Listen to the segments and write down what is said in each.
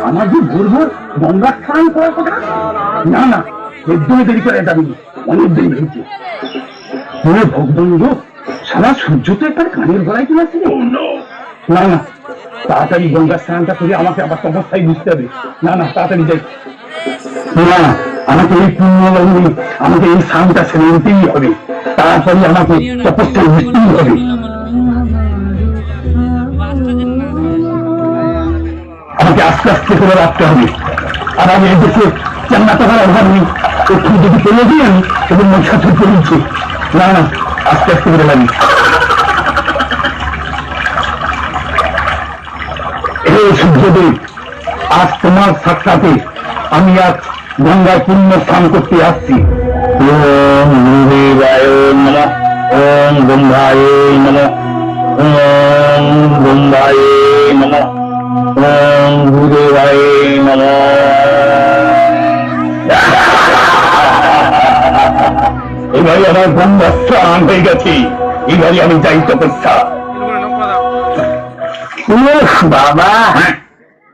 আমার যে বলবো গঙ্গা স্নান করার কথা, না না একদমই দেরি করে যাবি, অনেক দেরি হয়েছে। ভগবন্ধু সারা সূর্য তো একবার কানের গলায় চলে আসছে। না না তাড়াতাড়ি গঙ্গা স্নানটা করে আমাকে আবার অবস্থায় বুঝতে হবে। না না তাড়াতাড়ি যাই। না আমাকে এই পুণ্যলগ্নে আমাকে এই স্নানটা ছেড়ে নিতেই হবে, তাড়াতাড়ি আমাকে তপস্যায় বুঝতেই হবে। আমাকে আস্তে আস্তে করে রাখতে হবে। আর আমি এই দেশে জান্নাত হওয়ার অভাব নেই, একটু যদি পেলে দিই আমি তখন মন সাথে চলছে। না না আস্তে আস্তে করে লাগি। হে সূর্যদেব, আজ তোমার সাক্ষাতে আমি আজ গঙ্গায় পুণ্য স্নান করতে আসছি। ওম গুরুদেবায় নমঃ, ওম গঙ্গায় নমঃ, ওম গঙ্গায় নমঃ, ওম গুরুদেবায় নমঃ। এবারে আমার গঙ্গা স্নান হয়ে গেছে, এবারে আমি যাই তপস্যা। বাবা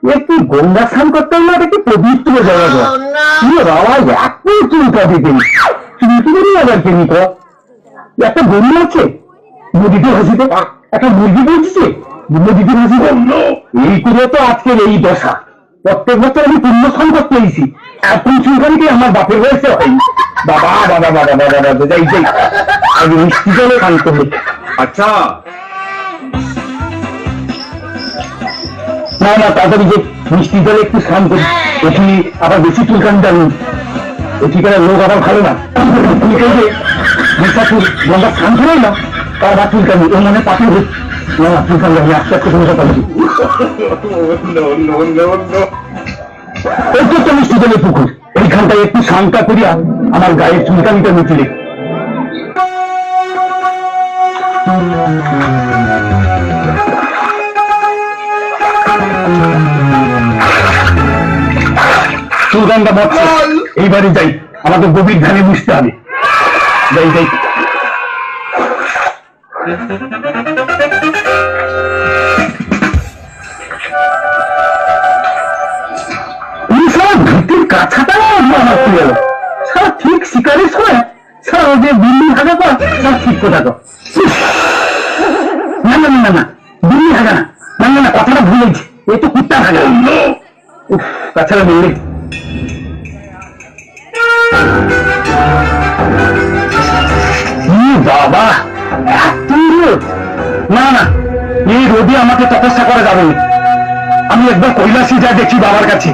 একটু গঙ্গা স্নান করতে হলে একটু পবিত্র জায়গা বাবা, এত চুলকাতে দিন চুলকি আবার কেন একটা গরু আছে নদীতে ভাসিতে, একটা মুরগি বলছে নদীতে ভাসিতে। এই করে তো আজকের এই দশা। প্রত্যেক বছর আমি পুণ্য স্নান করতে এসেছি, এখন চুলকানিকে আমার বাপের বয়সে হয়। বাবা বাবা বাবা বাবা বাবা যাই যাই আগে মিষ্টি জলে স্নান করবে। আচ্ছা না না তাড়াতাড়ি যে মিষ্টি জলে একটু স্নান করি, এটি আবার বেশি চুলকানি যাবে, এটিকার লোক আবার ভালো না। গঙ্গা স্নান করে না তার বা চুলকানি ও মনে পাখি হচ্ছে না, চুলকানি আমি আস্তে আস্তে তুমি পাচ্ছি। এই তো মিষ্টি জলের পুকুর, এইখানটায় একটু স্নানটা করিয়া আমার গায়ের চুলকানিটা মিছিলে। চুলকানটা বাচ্চা, এইবারে যাই, আমাকে গভীর ধ্যানে বুঝতে হবে। যাই যাই ভিত্তির কাছাটা গেল সারা ঠিক শিকারের সময় সারা যে বিল্ডিং হাগা কর সব ঠিক কথা কর। না না না না বিল্ডিং হাগা না, না না না কথাটা ভুল হয়েছে, এই তো কুত্তা হাগা। তাছাড়া বিল্ডিং বাবা এত রোদ, না না এই রোদে আমাকে তপস্যা করা যাবে না। আমি একবার কৈলাসে যা দেখি বাবার কাছে,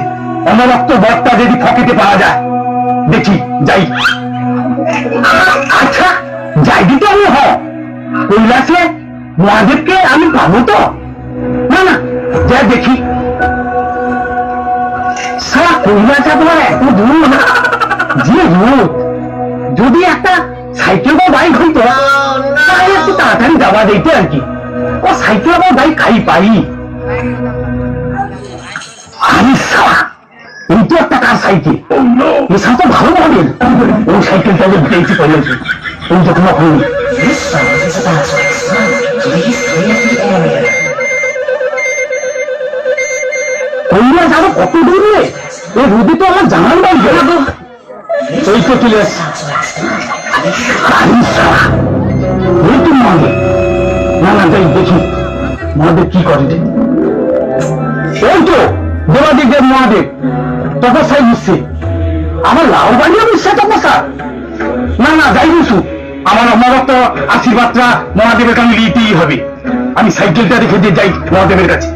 অনরক্ত বরটা যদি ফকেটে পাওয়া যায় দেখি যাই। আচ্ছা যাই দিতে আমি কৈলাসে মহাদেবকে আমি পাবো তো? না না যা দেখি। সারা কৈলাসে তোমার এত দূর না, যে রোদ, যদি একটা সাইকেল বা বাইক হইতো তাহলে একটু তাড়াতাড়ি যাওয়া যেত আর কি। ও সাইকেল বা বাইক খাই পাই আমি সারা এই তো একটা কার সাইকেল, এসা তো ভালো মডেল। ওই সাইকেলটা যে পেয়েছি করেছি ওই যখন হয়নি। কৈলাস আরো কত দূরে, এই রোদে তো আমার জানার বাইক ওই তো চলে আসছে। না না যাই দেখি মহাদেব কি করে। ওই তো দেবাদিক দেব মহাদেব তপস্যায় বুঝছে, আমার লাউ বাড়িও বুঝছে তপস্যা। না না যাই বুঝু, আমার অমরত্ব আশীর্বাদটা মহাদেবের কাছে নিতেই হবে। আমি সাইকেলটা রেখে দিয়ে যাই মহাদেবের কাছে।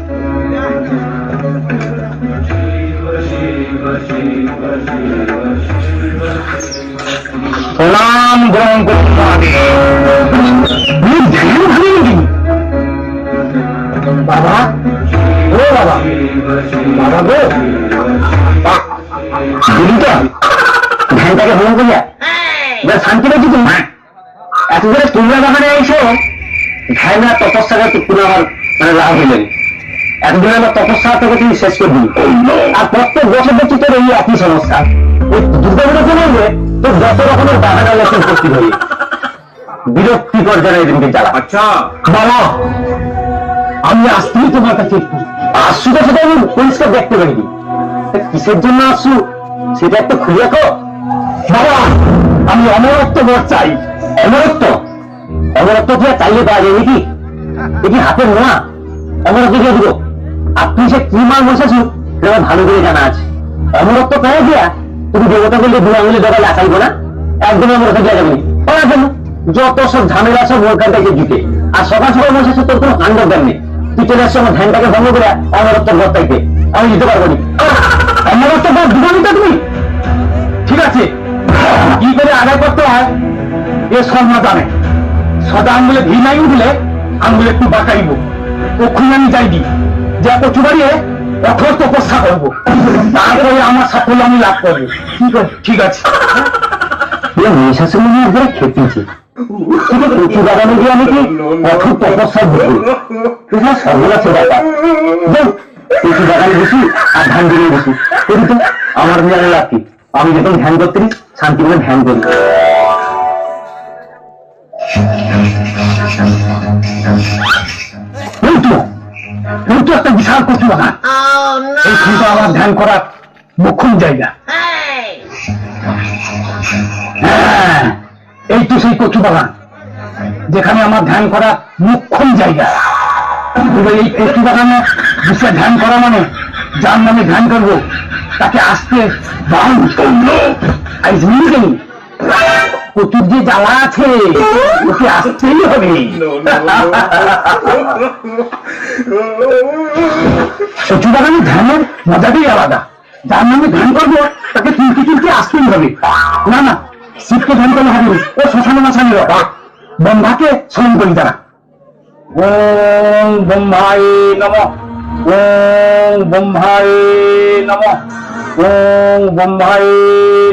প্রণাম গ্রহণ করুন বাবা। ও বাবা, বাবা গো দিদিটা ধ্যানটাকে ভ্রমণ করিয়া শান্তি পেয়েছি তো। এত করে তোমরা বাগানে এসো ধ্যান আর তপস্যাটা পুরো আমার মানে লাভ হইলেন। এতদিন আমার তপস্যা থেকে তুমি শেষ করে দিই, আর প্রত্যেক বছর দেখছি তোর এই একই সমস্যা। ওই দুর্গা পুজো চলে এলে তোর যত রকমের বাহানা লেখেন করতে হই, বিরক্তিকর যেন এদিনকে জ্বালা। আচ্ছা বাবা, আমি আসতেই তোমার কাছে আসছু তো সেটা আমি পরিষ্কার দেখতে পারিনি, কিসের জন্য আসছু সেটা একটা খুলে রাখো। বাবা, আমি অমরত্ব বর চাই। অমরত্ব? অমরত্ব কি আর চাইলে পাওয়া যায় নাকি? এটি হাতের নোয়া, অমরত্ব দিয়ে দিব? আপনি সে কি মাল বসেছ আমার ভালো করে জানা আছে। অমরত্ব পেয়ে দিয়া তুমি দেবতা বললে দু আঙুলে দোকালে আসাইবো না, একদম অমরত্ব দেওয়া যাবে না জন্য যত সব ঝামেলা সব ওখান থেকে দিতে। আর সকাল সকাল বসেছে তোর কোনো কাণ্ড জ্ঞান নেই, তুই চলে আসছো আমার ধ্যানটাকে ভঙ্গ করে অমরত্বের ঘর থেকে আমি দিতে পারবো না। অমরত্ব ঘর দিব নিতে তুমি? ঠিক আছে, কি করে আদায় করতে হয় এ শর্মা জানে। সদা আঙ্গুলে ভি নাই উঠলে আঙ্গুলে একটু বাঁকাইব, ওখানে আমি যাইনি যা কচু বাড়িয়ে কঠোর তপস্যা করবো, তারপরে আমার সাফল্য আমি লাভ করবো। ঠিক আছে। খেতেছি কচু বাগানে গিয়ে আমি কি কঠোর তপস্যা করবো, সর্বনাশ ব্যাপার। কচু বাগানে বসি আর ধান দিয়ে বসি করি তো আমার মেয়ে লাভ কি? আমি যখন ধ্যান করতে শান্তি করে ধ্যান করি। একটা বিশাল কচু বাগান, এইখানটা আমার ধ্যান করার মোক্ষম জায়গা। হ্যাঁ, এই তো সেই কচু বাগান যেখানে আমার ধ্যান করার মোক্ষম জায়গা। এই কচু বাগানে বসে ধ্যান করা মানে যার নামে ধ্যান করবো তাকে আসতে কচুর যে জ্বালা আছে ওকে আসতেই হবে। কচু বাগানে ধ্যানের মজাটাই আলাদা, যার নামে ধ্যান করবো তাকে চুলকি চুলকি আসতেই হবে। না না, শিবকে ধ্যান করলে হবে ও শ্মশানে মাসানি ব্রহ্মাকে স্মরণ করি তারা। ওম ব্রহ্মায় নমঃ, ওম ব্রহ্মায় নমঃ, ওম ব্রহ্মায়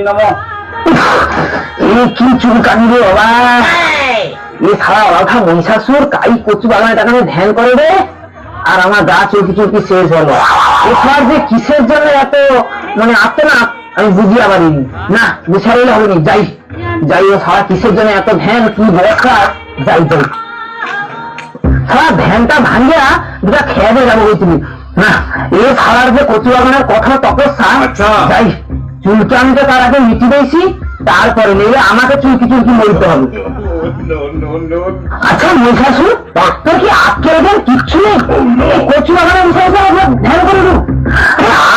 নমঃ। কি চুলকানি রে বাবা, এ সারা রাধা মহিষাসুর কাই কচু বাগানে টাকা ধ্যান করে রে, আর আমার গা চুলকি চুলকি শেষ হলো। এছাড়া যে কিসের জন্য এত মানে আসতে না আমি বুঝিয়ে পারিনি। না বুঝাইলে হবে নি, যাই যাই ও সারা কিসের জন্য এত ধ্যান, কি ব্যবস্থা, যাই যাই সারা ধ্যানটা ভাঙিয়া দুটা খেয়ে দিয়ে যাবো তুমি। না এ সারার যে কচু বাগানের কথা তপস্যা, যাই চুলকে আমি তো তার আগে মিটি দিয়েছি, তারপরে নিলে আমাকে চুলকি চুলকি মরতে হবে। আচ্ছা মহিষাসুর, তোর কি আজকে কিচ্ছু নেই? কচু বাগানে ধ্যান করে দু,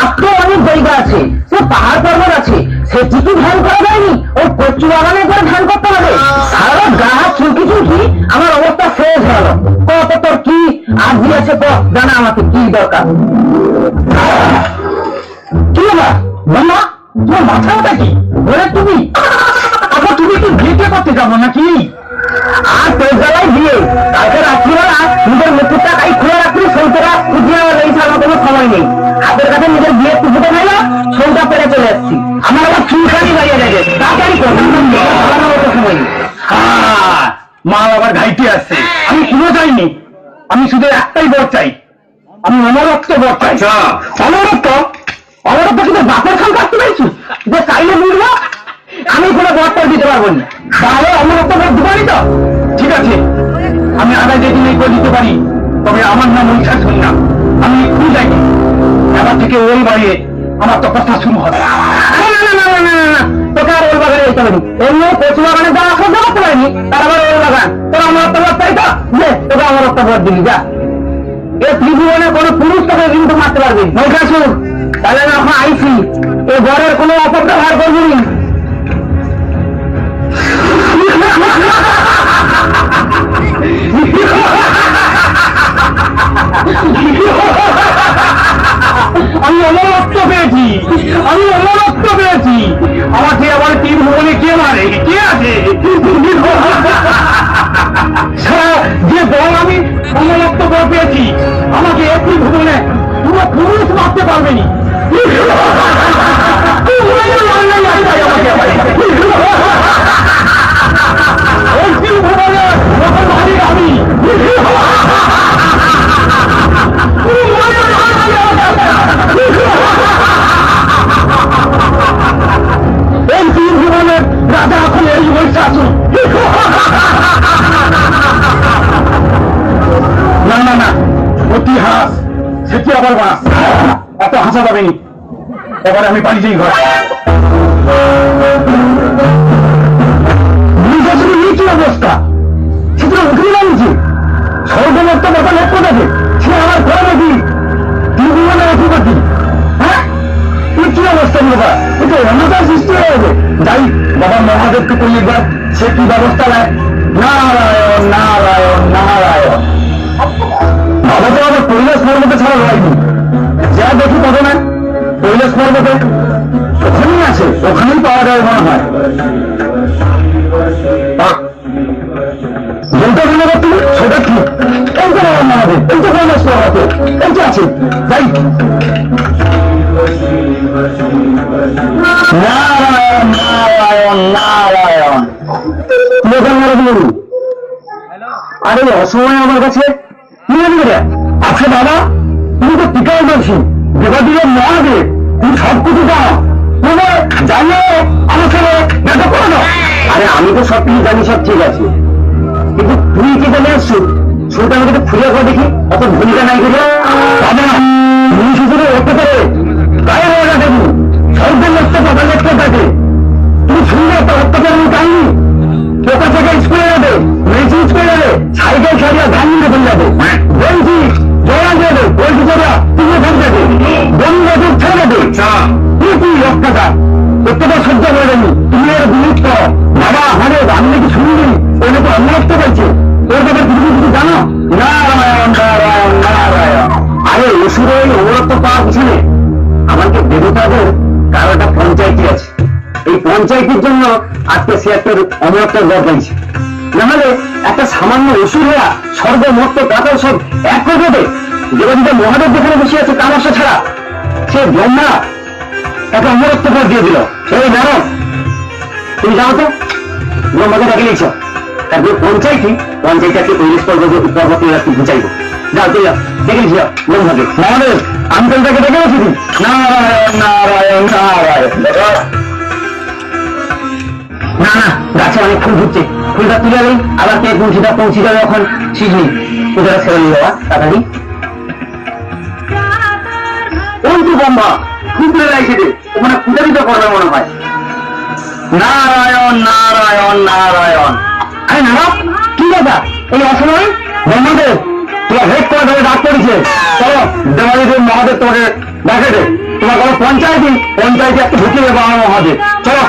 আজকে অনেক জায়গা আছে, সে পাহাড় পর্বত আছে, সেটি কি ধ্যান করা যায়নি? ওই কচু বাগানে করে ধ্যান করতে হবে। সারা গা চুলকি চুলকি আমার অবস্থা শেষ হয়ে গেল। কত তোর কি আর দিয়েছে তো জানা আমাকে কি দরকার? কি ব্যাপার বন্ধা, তোমার মাথাটা কি বলে তুমি? আচ্ছা তুমি কি বিয়ে করতে যাবো নাকি? আর তোর বেলায় বিয়ে, কালকে রাত্রিবেলা নিজের মুকুটটা কাই খোলা রাখলি সৌতেরা খুঁজিয়ে আমার এই সারা কোনো সময় নেই। হাতের কাছে নিজের বিয়ে পুজোতে খাইলো, সৌটা পেরে চলে যাচ্ছি। আমার আবার চুলখানি দাঁড়িয়ে যাবে, তাড়াতাড়ি সময় নেই। মা আবার ঘাইতে আসছে, আমি কোনো যাইনি, আমি শুধু একটাই বর চাই, আমি অমরত্ব বর চাই। অমরত্ব? অমরত্ব কিন্তু বাপের খান কাটতে পেরেছি যে চাইলে মিলবো, আমি কোনো বরটা দিতে পারবো না, তাহলে অমরত্ব বর দিতে পারি তো? ঠিক আছে, আমি আদায় যেদিন করে দিতে পারি, তবে আমার নাম মহিষাসুর না, আমি খুব যাইনি। এবার থেকে ওই বাড়িয়ে আমার তপস্যা শুরু হবে। তোকে আর ওই বাগানে যেতে পারি, এমনি কচু বাগানে যারা সহ্য করতে পারিনি তার আবার ওই বাগান, তোর অমরত্ব বর চাই তো যে তোকে অমরত্ব বর দিলি। যা, এ ত্রিভুবনে কোনো পুরুষ তোকে কিন্তু মারতে পারবি মহিষাসুর। তাহলে না এখন আইসি এ ঘরের কোনো অপব্যবহার করবি। আমি অমরত্ব পেয়েছি, আমি অমরত্ব পেয়েছি, আমাকে আবার ত্রিভুবনে কে মারে? কে আছে? যে বল আমি অমরত্ব বল পেয়েছি, আমাকে ত্রিভুবনে পুরো পুরুষ মারতে পারবে নি। আমি এই ত্রিভুবনের রাজা ভাষা পাবেনি। এবার আমি পালিয়ে যাই ঘর। কি অবস্থা, সে তো উঠে নামছে সর্বমত্ত কথা লক্ষ্য থাকে, সে আমার ঘরে নাকি তিনি মানে অধিপতি। হ্যাঁ, কি অবস্থা বাবা, এটা অন্যতার সৃষ্টি হয়ে যাবে। যাই বাবা মহাদেবকে করি একবার, সে কি ব্যবস্থা নেয়। নারায়ণ নারায়ণ নারায়ণ। বাবা তো আবার কৈলাস পর্বতে ছাড়া লড়াইনি, যা দেখি তবে না কৈলাস পর্বতে ওখানেই আছে, ওখানেই পাওয়া যায় মনে হয়। সেটা কি এই তো মহাদেব, এই তো কৈলাস পর্বত, এই তো আছে। যাই নারায়ণ নারায়ণ নারায়ণ। আরে অসময় আমার কাছে আচ্ছা বাবা, তুমি তো টিকাও বলছি দেবাদিদের মহাদেব, তুমি সব কিছু দাও, তোমার জানিয়ে আমার সাথে দেখা করো না। আরে আমি তো সব কিছু জানি, সব ঠিক আছে, কিন্তু তুই কি জানে আসছো সেটা আমাকে তো ফুরিয়ে করে দেখি, অত ভূমিকা নাই করে বাবা তুমি শুধু রক্ষা করে গায়ে হয়ে গেছে, সর্বের লক্ষ্য কথা লক্ষ্য থাকে। তুমি শুনলে একটা হত্যাকারী কাহিনী, পোকা থেকে স্কুলে যাবে, মেয়েছি স্কুলে যাবে, সাইকেল সারিয়া ধান নিয়ে ফেলে যাবে, বলছি জয়া যাবে, বলছি জয়া তুমি ফেলে যাবে, বন্ধু ছেড়ে দেবে, তুই কি রক্ষাটা প্রত্যেকটা সহ্য করে দেবি, তুমি এর বিনিয়োগ করো। বাবা আমাদের আমি নাকি শুনিনি ওটা তো অন্যত্ব করছে, তোর ব্যাপারে কিছু কিছু জানো। নারায়ণ নারায়ণ নারায়ণ। আরে অসুরে ওই অমরত্ব পাওয়ার পিছনে আমাকে দেবতাদের কারো একটা পঞ্চায়েতই আছে, এই পঞ্চায়েতের জন্য আজকে সে একটা অমরত্বের দর পাইছে। নাহলে একটা সামান্য অসুরেরা সর্বমত্ত পাতাল সব এক করে দেবে। দেবতা মহাদেব যেখানে বসে আছে কামাশা ছাড়া, সে ব্রহ্মা একটা অমরত্ব পর দিয়ে দিল। এই নারদ তুমি জানো তো ব্রহ্মাকে ডেকে নিয়েছ, তারপরে পঞ্চায়েতে আজকে কৈলাস পর্বতে বুঝাইব। যাও তুই ডেকে নিয়েছ ব্রহ্মাকে। মহাদেব আমি তো তাকে ডেকে বসেছি। নারায়ণ নারায়ণ নারায়ণ। না না, গাছে অনেক ফুল ফুটছে, ফুলটা তুলে নেই, আবার কে পৌঁছে যাবে এখন ঠিক নেই। পুজোটা ছেড়ে নিয়ে যাওয়া তাড়াতাড়ি। ওই তো ব্রহ্মা ফুল তুলে রাখছে, ওখানে পূজারি তো করবে মনে হয়। নারায়ণ নারায়ণ নারায়ণ। আরে না কি কথা এই অসময় ব্রহ্মাদেব তোমার হেড করে ধরে ডাক পড়েছে, চলো দেবাদিদেব মহাদেব তোমাকে ডাকে দে, তোমার কোনো পঞ্চায়েতে একটু ঢুকিয়ে দেবো আমার মহাদেব, চলো।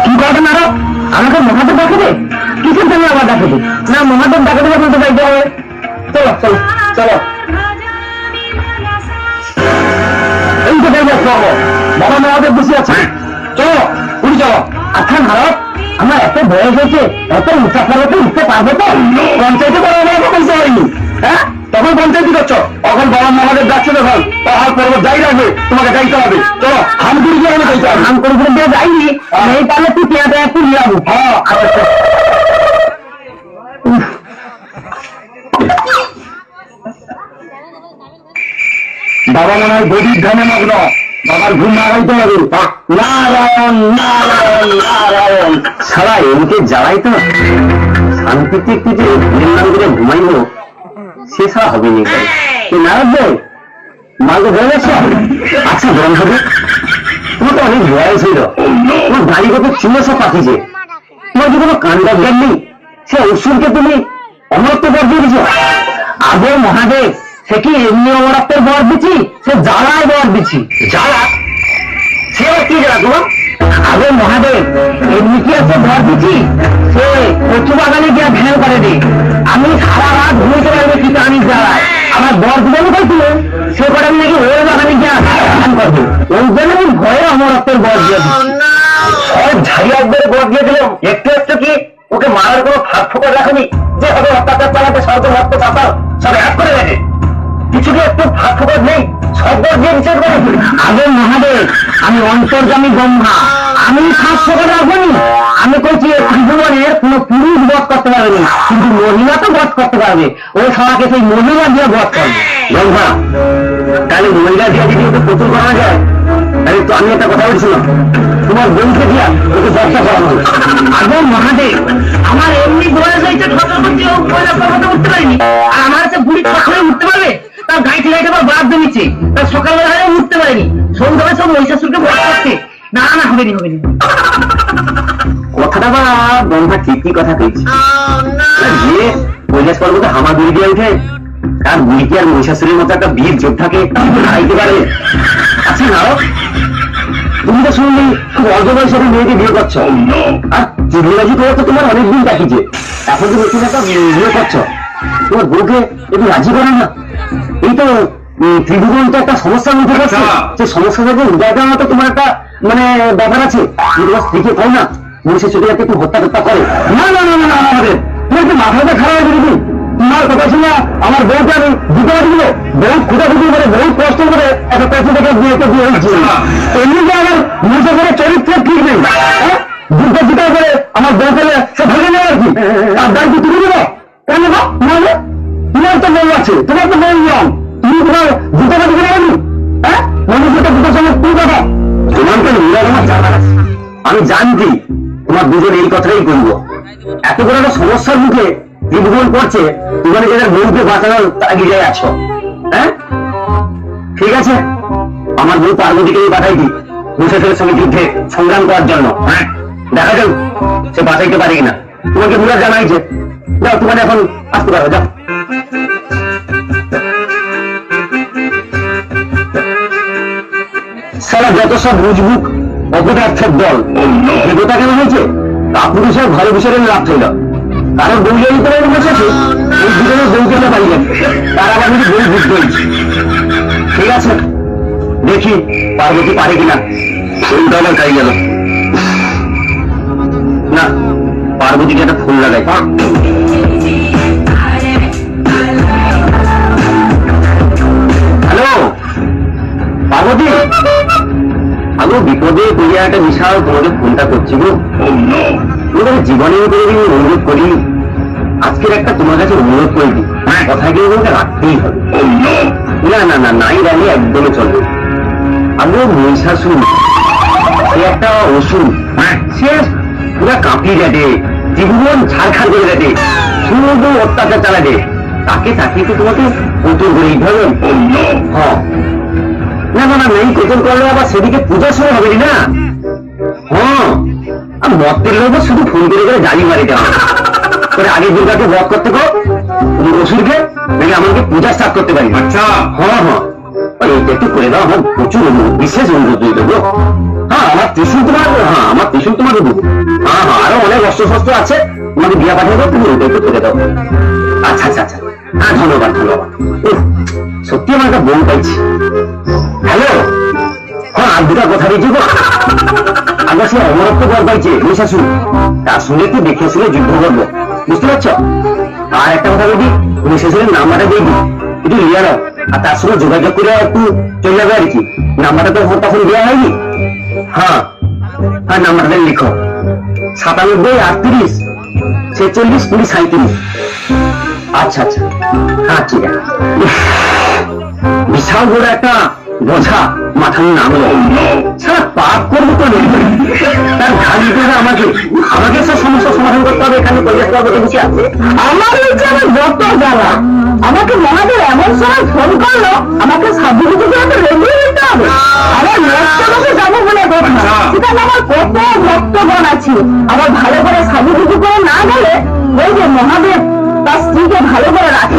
কি করবে না আমাকে মহাদেব ডাকে দে, কিসের জন্য আবার ডাকে দে? না মহাদেব ডাকে দেবে কিন্তু যাইতে হবে, চলো চলো চলো। এই তো কৈলাস পর্বত, বাবা মহাদেব বসে আছে, চলো উঠি চলো। আচ্ছা নারদ, আমার এত বয়স হয়েছে, এত উঁচা পর্বতে উঠতে পারবো তো? পঞ্চায়েতে করে আমাকে বলতে হয়নি, হ্যাঁ তখন পঞ্চায়েতই করছো, এখন বাবা মহাদেব ডাকছে যখন পাহাড় পর্বত যাই রাখবে তোমাকে যাইতে হবে, চলো। হাম করে গিয়ে আমি যাইতে হবে, হাম করে দিয়ে যাইনি এই তাহলে তুই পেঁয়াটা একটু নিয়ে যাবো। হ্যাঁ বাবা মনে হয় গভীর ধ্যানে মগ্ন, বাবার ঘুম লাগাইতে হবে। নারায়ণ নারায়ণ নারায়ণ। সারা এমকে জ্বালাই তো শান্তিতে একটু যে নাম করে ঘুমাইব সে ছাড়া হবে নি। নারদ ভাই মাকে হয়ে গেছে। আচ্ছা ব্রহ্মদেব তোমার তো অনেক বয়স হইল, তোমার গাড়ি কত চিহ্ন সব পাঠিয়েছে, তোমার কি কোনো কাণ্ড জ্ঞান নেই? সে অসুরকে তুমি অমরত্ব বর দিয়ে দিচ্ছ। আগে মহাদেব সে কি এমনি অমরত্বের বর দিচ্ছি, সে জ্বালায় বর দিচ্ছি। জ্বালা সে কি জ্বালা তোমার? আগে মহাদেব এমনি কি আছে বর দিচ্ছি, সে কচু বাগানে গিয়ে ধ্যান করে দে, আমি সারা রাত ঘুমিতে পারবে কি প্রাণী জ্বালায়। আমার বর দিবানি পাইছিল সে করে আমি নাকি ওই বাগানে গিয়ে ধ্যান করবো, ওই জন্য আমি ভয়ে অমরত্বের বর দিয়ে দিচ্ছি। সব ঝাড়িয়া একবারে বর দিয়ে দিলাম, একটু একটু কি ওকে মারার কোনো ফাঁক ফোকর রাখেনি যে হবে অত্যাচার চালাতে সর্ব ভক্ত চাপাও সব এক করে রাখে, কিছু কি একটু ফাঁক ফোকর নেই, সব বর দিয়ে বিচার করে। আগে মহাদেব আমি অন্তর্যামী ব্রহ্মা, আমি ফাঁক ফোকর রাখবনি। আমি কইছি ত্রিভুবনের কোন পুরুষ বধ করতে পারবেনি, কিন্তু মহিলা তো বধ করতে পারবে, ও সবাইকে সেই মহিলা দিয়ে বধ করবে। ব্রহ্মা তাহলে মহিলা দিয়ে যদি ওকে প্রচুর করা যায়, তাহলে তো আমি একটা কথা বলছিলাম তোমার বোনকে দিয়া ওকে ব্যবসা করানো। আগে মহাদেব আমার এমনি বয়স হয়েছে, উঠতে পারিনি, আর আমার হচ্ছে বুড়ি কখনোই উঠতে পারবে, তা গাইতে গাইতে আবার বাদ জমিছে, তা সকালবেলা হয়ে উঠতে পারেনি, সন্ধ্যাবে সব মহিষাসুরকে বসে করছে। না না, হবেনি হবেনি। কথাটা বা বন্ধা ঠিকই কথা পেয়েছি, যে কৈলাস পর্বতে হামাগুড়ি দিয়ে উঠে তার বুড়িকে আর মহিষাসুরের মতো একটা বীর যোদ্ধাকে খাইতে পারে। আচ্ছা নারক, তুমি তো শুনলি খুব অল্প বয়সে মেয়েকে বিয়ে করছো, আর চিড়িবাজি করে তো তোমার অনেকদিন দেখিছে, এখন তুমি নতুন একটা বিয়ে করছো, তোমার বউকে একটু রাজি করে না? এই তো ত্রিভুবন তো একটা সমস্যার মধ্যে পড়ছে, যে সমস্যা থেকে উদ্ধার করার মতো তোমার একটা মানে ব্যাপার আছে, তোমার স্ত্রীকে কয় না মহিষের চোখে একটু হত্যা টত্যা করে। না না না না না, আমাদের তুমি একটু মাথাটা খারাপ হয়ে গেলি, তোমার কথা শুনে আমার বউকে আমি দিতে পারছিল, বহু খুঁটাখুটি করে বহু কষ্ট করে একটা পেছন থেকে বিয়েতে দিয়ে হচ্ছে, এমনি যে আমার মহিষের চরিত্র ঠিক নেই, দুটো দুটো করে আমার বউ পেলে সে ভেঙে নেয় আর কি, তার দায়িত্ব তুমি দেবো কেন? না তোমার তো বউ আছে, তোমার তো বউ নিয়ম, তুমি তোমার দুটো কাটি করে আনি, হ্যাঁ মানুষটা দুটোর সঙ্গে তুই কথা, তোমার তো নিরাপদ জানা আছে, আমি জানছি তোমার দুজন এই কথাই করবো, এত বড় একটা সমস্যার মুখে ত্রিভুবন করছে, তুমি যাদের বউকে বাঁচানোর তাগিদায় আছো। হ্যাঁ ঠিক আছে, আমার বউ পার্বতীকে পাঠাই দিই মহিষাসুরের সঙ্গে যুদ্ধে সংগ্রাম করার জন্য, হ্যাঁ দেখা যাক সে বাঁচাইতে পারে কিনা, তোমাকে বুড়া জানাইছে, যাও তোমার এখন আসতে পারো, যাও। সারা যত সব বুঝবুক অপদার্থের দল, দেবতা কেন হয়েছে কাপুরুষের ঘরে বসে লাভ হইল, কারণ বউ যদি করে বসেছে এই দুজনের বউ কেন পাই যাবে, তার আবার কিন্তু বউ বুঝতে হয়েছে। ঠিক আছে দেখি পার্বতী পারে কিনা, ফুলটা আবার খাই গেল না, পার্বতীকে একটা ফুল লাগাই। হ্যালো পার্বতী, আমি বিপদে পড়িয়া একটা বিশাল তোমাদের ফোনটা করছি গো, তোমাদের জীবনে করে অনুরোধ করি, আজকের একটা তোমার কাছে অনুরোধ করে দিই, কথা গিয়ে তোমাকে রাখতেই হবে। না না না, নাই রানি একদমই চলবে, আমি মহিষাসুর সে একটা অসুর, সে পুরা কাঁপিয়ে যাবে, ত্রিভুবন ঝাড়খাড় করে যাবে, শুধু অত্যাচার চালাবে, তাকে তাকে তো তোমাকে কতল করে দিতে হবে। হ্যাঁ না না না, নেই কতল করলে আবার সেদিকে পূজার সময় হবে না। হ্যাঁ আর মতের লোক শুধু ফোন করে করে জালি মারি দেওয়া, করে আগে দুর্গাকে বধ করতে গো অসুরকে, নাকি আমাকে পূজা স্টার্ট করতে পারি। আচ্ছা হ্যাঁ হ্যাঁ, এইটা একটু করে দাও, আমার প্রচুর অনুরোধ, বিশেষ অনুরোধ দিয়ে দেবো। হ্যাঁ আমার ত্রিশূল তোমার, হ্যাঁ আমার ত্রিশূল তোমার দেবো, হ্যাঁ হ্যাঁ আরো অনেক অস্ত্র শস্ত্র আছে, তোমাকে বিয়া পাঠিয়ে দাও, তুমি ওইটা একটু করে দাও। আচ্ছা আচ্ছা আচ্ছা, হ্যাঁ ধন্যবাদ ধন্যবাদ, সত্যি আমার একটা বউ পাইছি। হ্যালো হ্যাঁ, আর দুটা কথা দিয়েছি গো, আমরা সে অমরত্ব বল পাইছে মহিষাসুর, তার সঙ্গে একটু দেখে শুনে যুদ্ধ করবো, বুঝতে পারছো? আর একটা কথা বলি, মহিষাসুরের নাম্বারটা দিয়ে দিই, একটু লিয়ে নাও, আর তার সঙ্গে যোগাযোগ করে একটু চলে যাবে আর কি, নাম্বারটা তো তখন দেওয়া হয়নি। হ্যাঁ হ্যাঁ নাম্বারটা লিখো 9738462037। আচ্ছা আচ্ছা হ্যাঁ ঠিক আছে। বিশাল বড় একটা বোঝা মাথায় নামলো, সারা পাপ করবো তো নেই, তার ঘাড়ি করে আমাকে আমাকে সব সমস্যার সমাধান করতে হবে, এখানে কৈলাস পর্বতে বসে আছে। আমার হচ্ছে আমার যত জ্বালা, আমাকে মহাদেব এমন সময় ফোন করলো, আমাকে সাবধান করে রেডি হতে হবে, আমার মস্তকে যাবো বলে কথা, সেখানে আমার কত ভক্তগণ আছে, আমার ভালো করে সাবধান করে না গেলে ওই যে মহাদেব তার স্ত্রীকে ভালো করে রাখে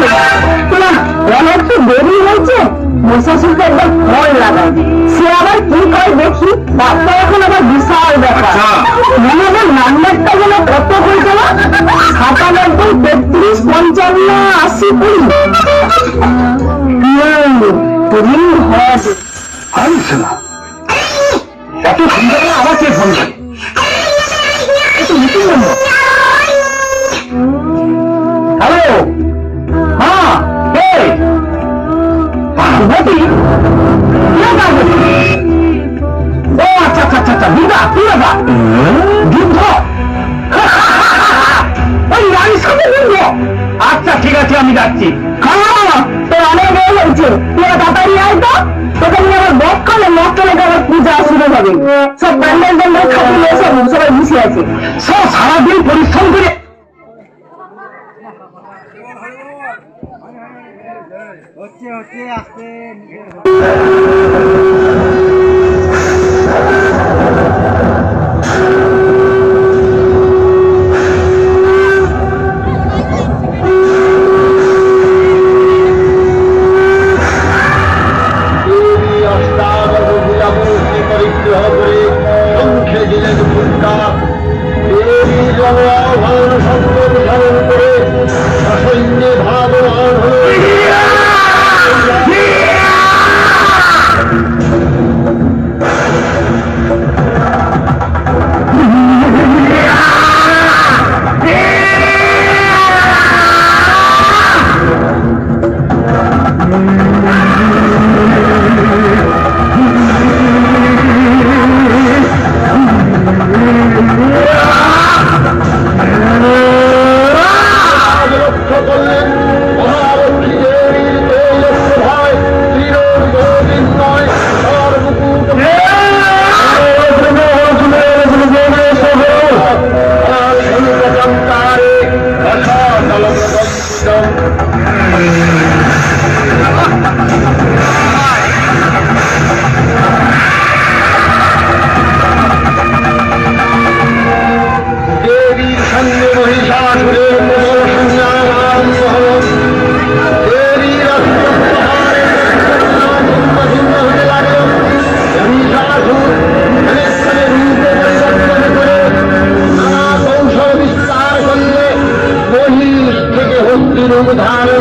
না, অনেক তো দেরি হয়েছে, মহিষাসুরকে একবার ফল লাগাই, সে আবার কি করে দেখি, বাচ্চা এখন আবার বিশাল ব্যাপার। মহাদেব নাম্বারটা যেন কত হয়েছে না, 97, 33, 55, 80। তুমি হবে আইস না, এত সুন্দর আবার কে ফোন করে, হ্যালো হ্যাঁ কে পার্বতী? ও আচ্ছা আচ্ছা আচ্ছা আচ্ছা, বিদা কি ব্যাপার, যুদ্ধ, ওই রানীর সাথে যুদ্ধ, আচ্ছা ঠিক আছে আমি যাচ্ছি। হ্যাঁ তোর অনেক বড় হয়েছে, তোরা তাড়াতাড়ি আয় তো, তোকে নিয়ে আবার বক করলে মস্তলে আবার পূজা শুরু হবে, সব ব্যান্ডেল ব্যান্ডেল খাটিয়ে সবাই বসে আছে, সব সারাদিন পরিশ্রম করে ধারে